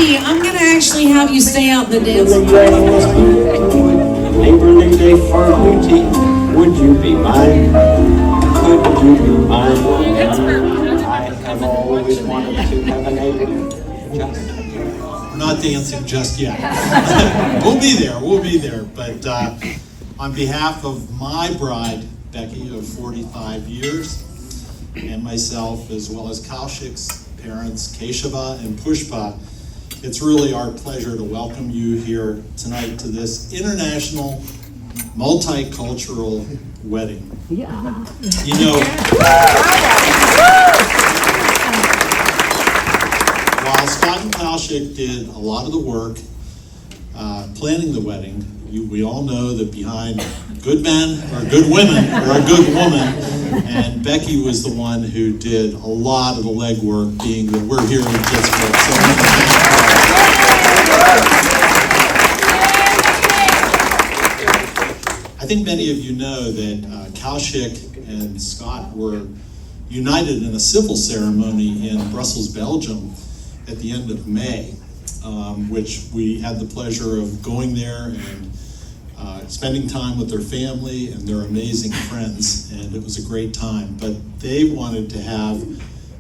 Becky, I'm going to actually have you stay out in the dance floor. Neighborly day for beauty, would you be mine? Could you be mine? I have always wanted to have a neighbor. We're not dancing just yet. We'll be there. But on behalf of my bride, Becky, of 45 years, and myself, as well as Kaushik's parents, Keshava and Pushpa, it's really our pleasure to welcome you here tonight to this international, multicultural wedding. Yeah. You know, while Scott and Kaushik did a lot of the work planning the wedding, we all know that behind good men or good women or a good woman, and Becky was the one who did a lot of the legwork, being that we're here in Pittsburgh. So I think many of you know that Kaushik and Scott were united in a civil ceremony in Brussels, Belgium at the end of May, which we had the pleasure of going there and spending time with their family and their amazing friends, and it was a great time. But they wanted to have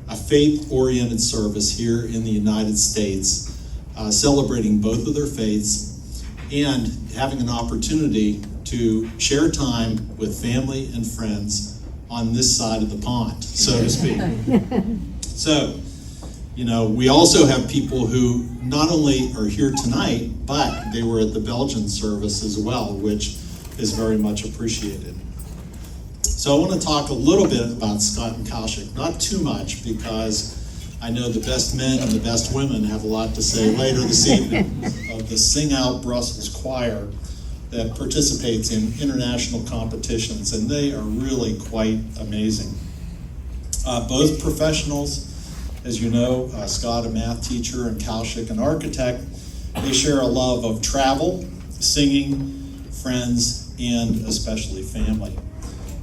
a faith-oriented service here in the United States, celebrating both of their faiths and having an opportunity to share time with family and friends on this side of the pond, so to speak. So, you know, we also have people who not only are here tonight, but they were at the Belgian service as well, which is very much appreciated. So I want to talk a little bit about Scott and Kaushik, not too much, because I know the best men and the best women have a lot to say later this evening of the Sing Out Brussels choir that participates in international competitions, and they are really quite amazing. Both professionals, as you know, Scott, a math teacher, and Kaushik, an architect. They share a love of travel, singing, friends, and especially family.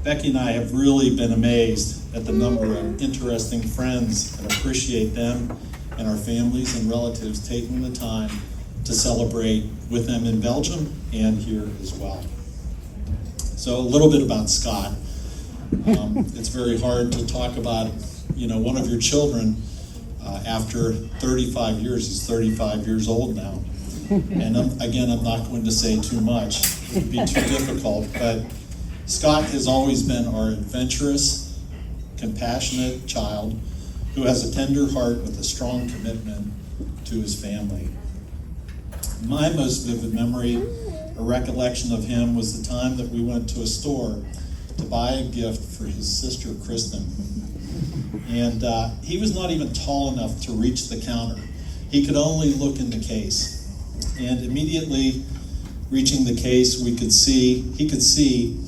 Becky and I have really been amazed at the number of interesting friends and appreciate them and our families and relatives taking the time to celebrate with them in Belgium and here as well. So a little bit about Scott. It's very hard to talk about, you know, one of your children after 35 years. He's 35 years old now. And again, I'm not going to say too much. It would be too difficult. But Scott has always been our adventurous, compassionate child who has a tender heart with a strong commitment to his family. My most vivid memory or recollection of him was the time that we went to a store to buy a gift for his sister, Kristen. And he was not even tall enough to reach the counter. He could only look in the case. And immediately reaching the case, he could see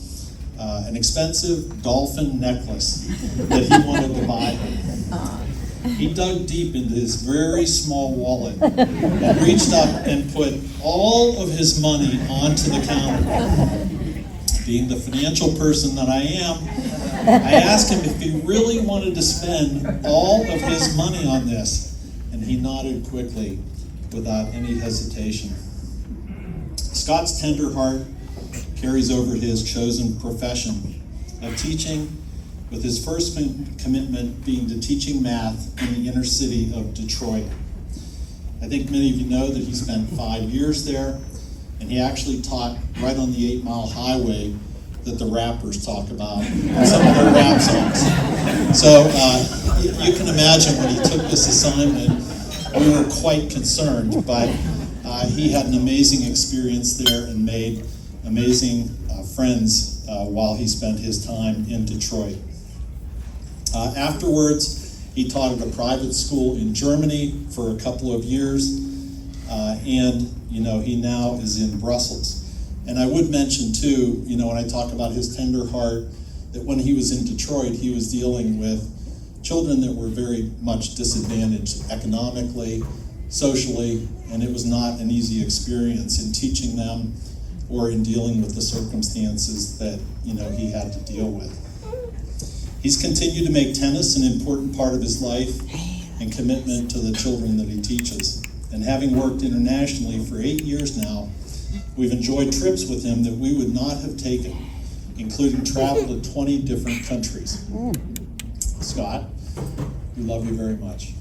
an expensive dolphin necklace that he wanted to buy her. He dug deep into his very small wallet and reached up and put all of his money onto the counter. Being the financial person that I am, I asked him if he really wanted to spend all of his money on this, and he nodded quickly without any hesitation. Scott's tender heart carries over his chosen profession of teaching, with his first commitment being to teaching math in the inner city of Detroit. I think many of you know that he spent 5 years there, and he actually taught right on the 8 Mile highway that the rappers talk about in some of their rap songs. So you can imagine when he took this assignment, we were quite concerned, but he had an amazing experience there and made amazing friends while he spent his time in Detroit. Afterwards, he taught at a private school in Germany for a couple of years, and you know, he now is in Brussels. And I would mention too, you know, when I talk about his tender heart, that when he was in Detroit, he was dealing with children that were very much disadvantaged economically, socially, and it was not an easy experience in teaching them or in dealing with the circumstances that, you know, he had to deal with. He's continued to make tennis an important part of his life and commitment to the children that he teaches. And having worked internationally for 8 years now, we've enjoyed trips with him that we would not have taken, including travel to 20 different countries. Scott, we love you very much.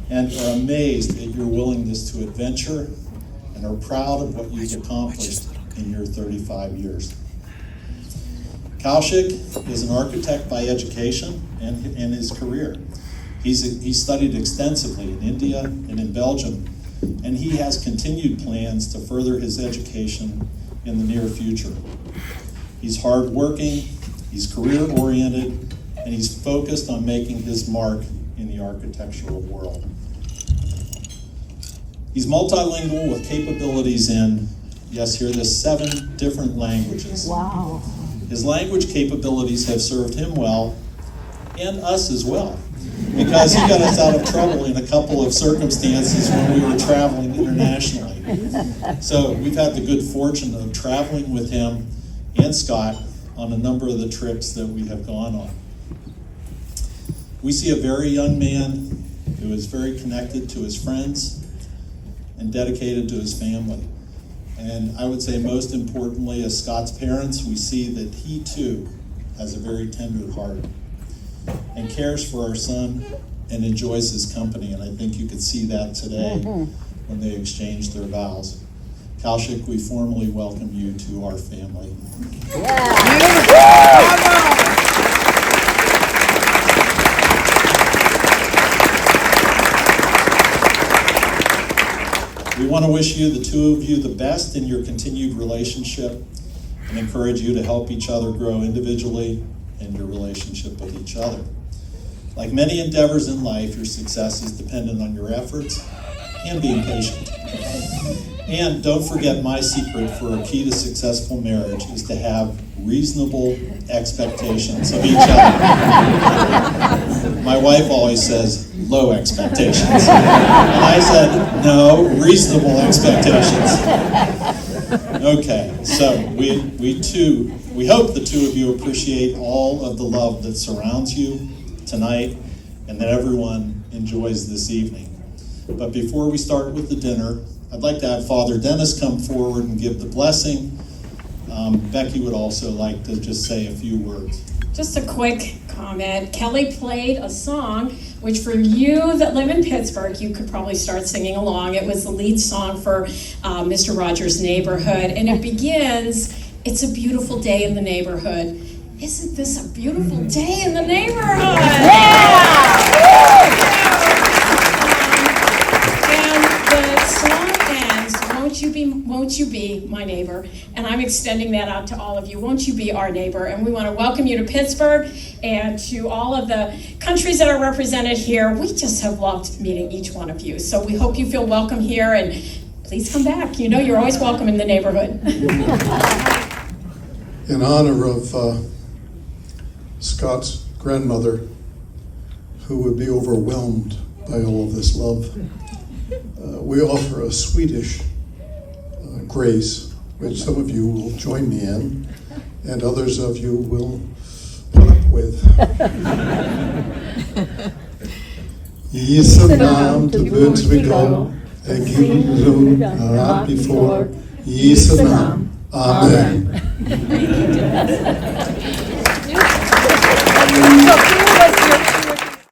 And are amazed at your willingness to adventure and are proud of what you've accomplished in your 35 years. Kaushik is an architect by education and his career. He studied extensively in India and in Belgium, and he has continued plans to further his education in the near future. He's hardworking, he's career-oriented, and he's focused on making his mark in the architectural world. He's multilingual with capabilities in, yes, hear this, 7 different languages. Wow. His language capabilities have served him well, and us as well, because he got us out of trouble in a couple of circumstances when we were traveling internationally. So we've had the good fortune of traveling with him and Scott on a number of the trips that we have gone on. We see a very young man who is very connected to his friends and dedicated to his family. And I would say most importantly, as Scott's parents, we see that he too has a very tender heart and cares for our son and enjoys his company. And I think you could see that today when they exchanged their vows. Kaushik, we formally welcome you to our family. We want to wish you, the two of you, the best in your continued relationship and encourage you to help each other grow individually and your relationship with each other. Like many endeavors in life, your success is dependent on your efforts and being patient. And don't forget, my secret for a key to successful marriage is to have reasonable expectations of each other. My wife always says, low expectations. And I said, no, reasonable expectations. Okay, so we hope the two of you appreciate all of the love that surrounds you tonight and that everyone enjoys this evening. But before we start with the dinner, I'd like to have Father Denis come forward and give the blessing. Becky would also like to just say a few words. Just a quick comment. Kelly played a song, which for you that live in Pittsburgh, you could probably start singing along. It was the lead song for Mr. Rogers' Neighborhood. And it begins, it's a beautiful day in the neighborhood. Isn't this a beautiful day in the neighborhood? Yeah! And the song ends, won't you be my neighbor? And I'm extending that out to all of you. Won't you be our neighbor? And we want to welcome you to Pittsburgh and to all of the countries that are represented here. We just have loved meeting each one of you. So we hope you feel welcome here, and please come back. You know you're always welcome in the neighborhood. In honor of Scott's grandmother, who would be overwhelmed by all of this love, we offer a Swedish grace, which some of you will join me in, and others of you will put up with. Jesu namn till Guds vi gå, Gud ro allt vi får. Jesu namn. Amen.